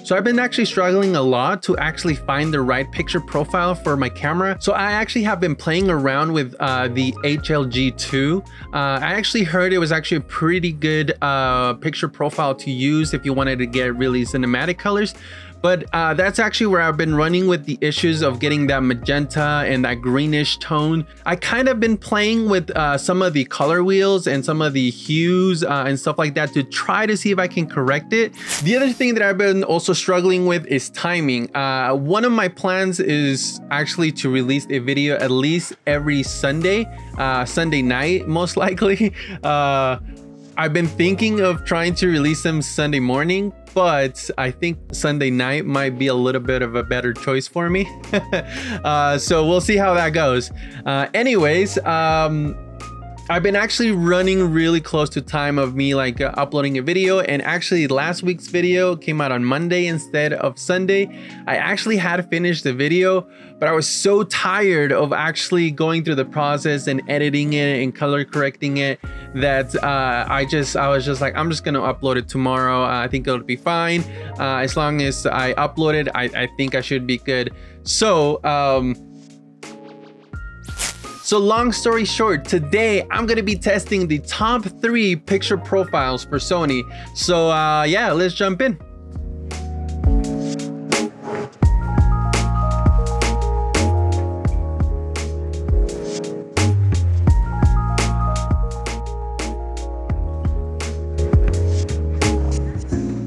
So I've been actually struggling a lot to actually find the right picture profile for my camera. So I actually have been playing around with the HLG2. I actually heard it was actually a pretty good picture profile to use if you wanted to get really cinematic colors. But that's actually where I've been running with the issues of getting that magenta and that greenish tone. I kind of been playing with some of the color wheels and some of the hues and stuff like that to try to see if I can correct it. The other thing that I've been also struggling with is timing. One of my plans is actually to release a video at least every Sunday, Sunday night most likely. I've been thinking of trying to release them Sunday morning, but I think Sunday night might be a little bit of a better choice for me. So we'll see how that goes. Anyways, I've been actually running really close to time of me like uploading a video, and actually last week's video came out on Monday instead of Sunday. I actually had finished the video, but I was so tired of actually going through the process and editing it and color correcting it that I was just like, I'm just gonna upload it tomorrow. I think it'll be fine. As long as I upload it, I think I should be good. So long story short, today I'm gonna be testing the top 3 picture profiles for Sony. So yeah, let's jump in.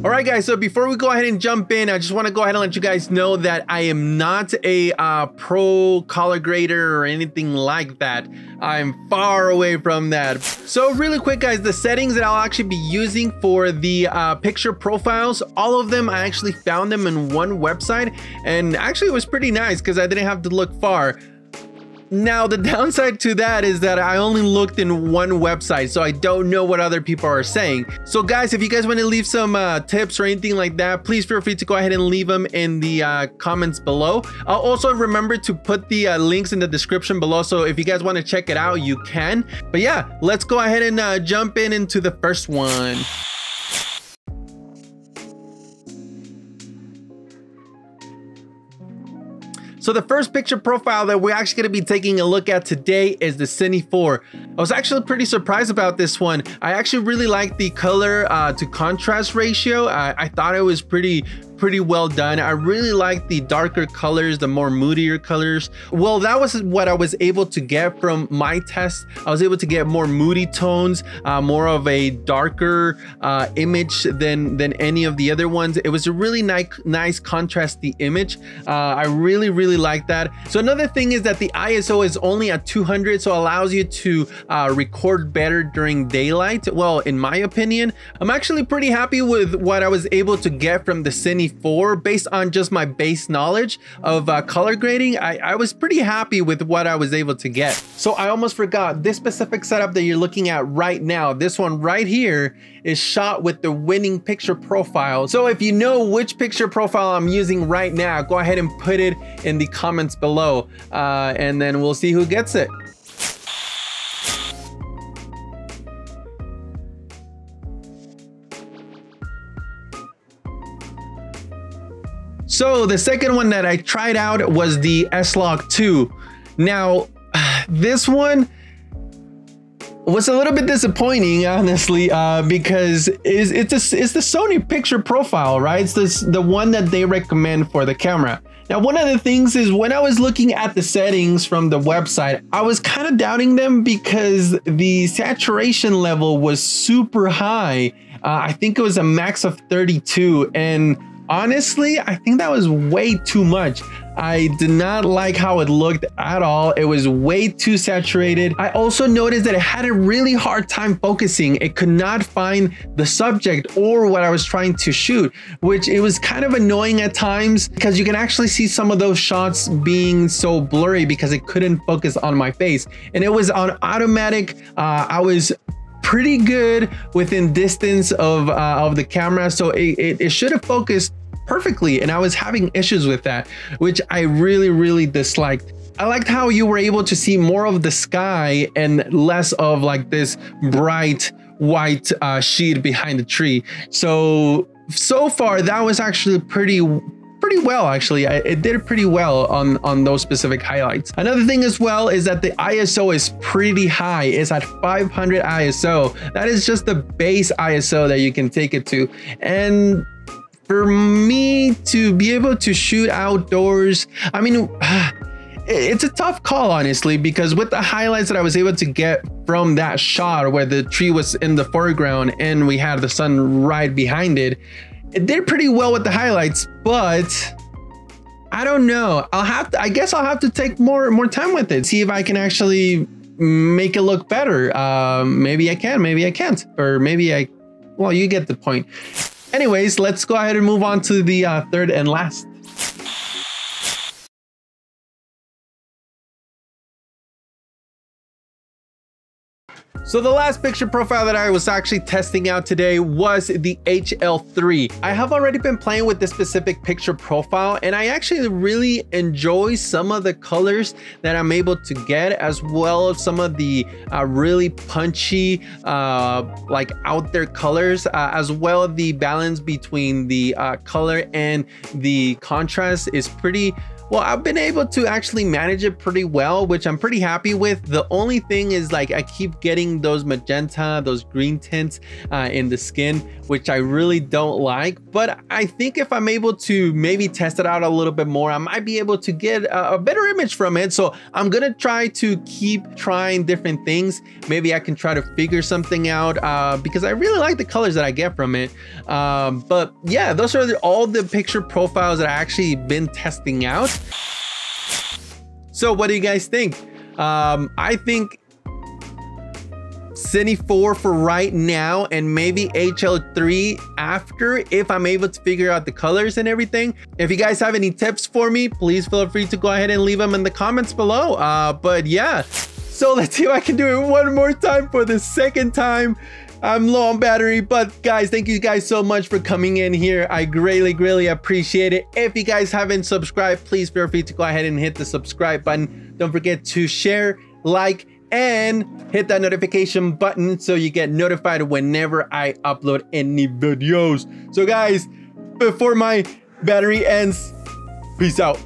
Alright guys, so before we go ahead and jump in, I just want to go ahead and let you guys know that I am not a pro color grader or anything like that. I'm far away from that. So really quick guys, the settings that I'll actually be using for the picture profiles, all of them, I actually found them in one website, and actually it was pretty nice because I didn't have to look far. Now, the downside to that is that I only looked in one website, so I don't know what other people are saying. So guys, if you guys want to leave some tips or anything like that, please feel free to go ahead and leave them in the comments below. I'll also remember to put the links in the description below, so if you guys want to check it out, you can. But yeah, let's go ahead and jump into the first one. So the first picture profile that we're actually going to be taking a look at today is the Cine4. I was actually pretty surprised about this one. I actually really like the color to contrast ratio. I thought it was pretty well done. I really like the darker colors, the more moodier colors. Well, that was what I was able to get from my test. I was able to get more moody tones, more of a darker image than any of the other ones. It was a really nice contrasty image. I really like that. So another thing is that the ISO is only at 200, so it allows you to record better during daylight. Well, in my opinion, I'm actually pretty happy with what I was able to get from the Cine4 based on just my base knowledge of color grading. I was pretty happy with what I was able to get. So I almost forgot, this specific setup that you're looking at right now, this one right here, is shot with the winning picture profile. So if you know which picture profile I'm using right now, go ahead and put it in the comments below, and then we'll see who gets it. So the second one that I tried out was the S-Log2. Now, this one was a little bit disappointing, honestly, because it's the Sony picture profile, right? It's the one that they recommend for the camera. Now, one of the things is when I was looking at the settings from the website, I was kind of doubting them because the saturation level was super high. I think it was a max of 32, and honestly, I think that was way too much. I did not like how it looked at all. It was way too saturated. I also noticed that it had a really hard time focusing. It could not find the subject or what I was trying to shoot, which it was kind of annoying at times because you can actually see some of those shots being so blurry because it couldn't focus on my face. And it was on automatic. I was pretty good within distance of the camera, so it should have focused perfectly, and I was having issues with that, which I really disliked. I liked how you were able to see more of the sky and less of like this bright white sheet behind the tree. So so far that was actually pretty well. Actually, it did pretty well on those specific highlights. Another thing as well is that the ISO is pretty high. It's at 500 ISO. That is just the base ISO that you can take it to. And for me to be able to shoot outdoors, I mean, it's a tough call, honestly, because with the highlights that I was able to get from that shot where the tree was in the foreground and we had the sun right behind it, it did pretty well with the highlights. But I don't know, I guess I'll have to take more time with it, see if I can actually make it look better. Maybe I can, maybe I can't, or maybe well, you get the point. Anyways, let's go ahead and move on to the third and last. So the last picture profile that I was actually testing out today was the HL3. I have already been playing with this specific picture profile, and I actually really enjoy some of the colors that I'm able to get, as well as some of the really punchy, like out there colors, as well as the balance between the color and the contrast is pretty well. I've been able to actually manage it pretty well, which I'm pretty happy with. The only thing is, like, I keep getting those magenta, those green tints in the skin, which I really don't like. But I think if I'm able to maybe test it out a little bit more, I might be able to get a better image from it. So I'm gonna try to keep trying different things. Maybe I can try to figure something out because I really like the colors that I get from it. But yeah, those are all the picture profiles that I actually been testing out. So what do you guys think? I think Cine4 for right now, and maybe HL3 after, if I'm able to figure out the colors and everything. If you guys have any tips for me, please feel free to go ahead and leave them in the comments below. But yeah, so let's see if I can do it one more time for the second time. I'm low on battery, but guys, thank you guys so much for coming in here. I greatly appreciate it. If you guys haven't subscribed, please feel free to go ahead and hit the subscribe button. Don't forget to share, like, and hit that notification button so you get notified whenever I upload any videos. So guys, before my battery ends, peace out.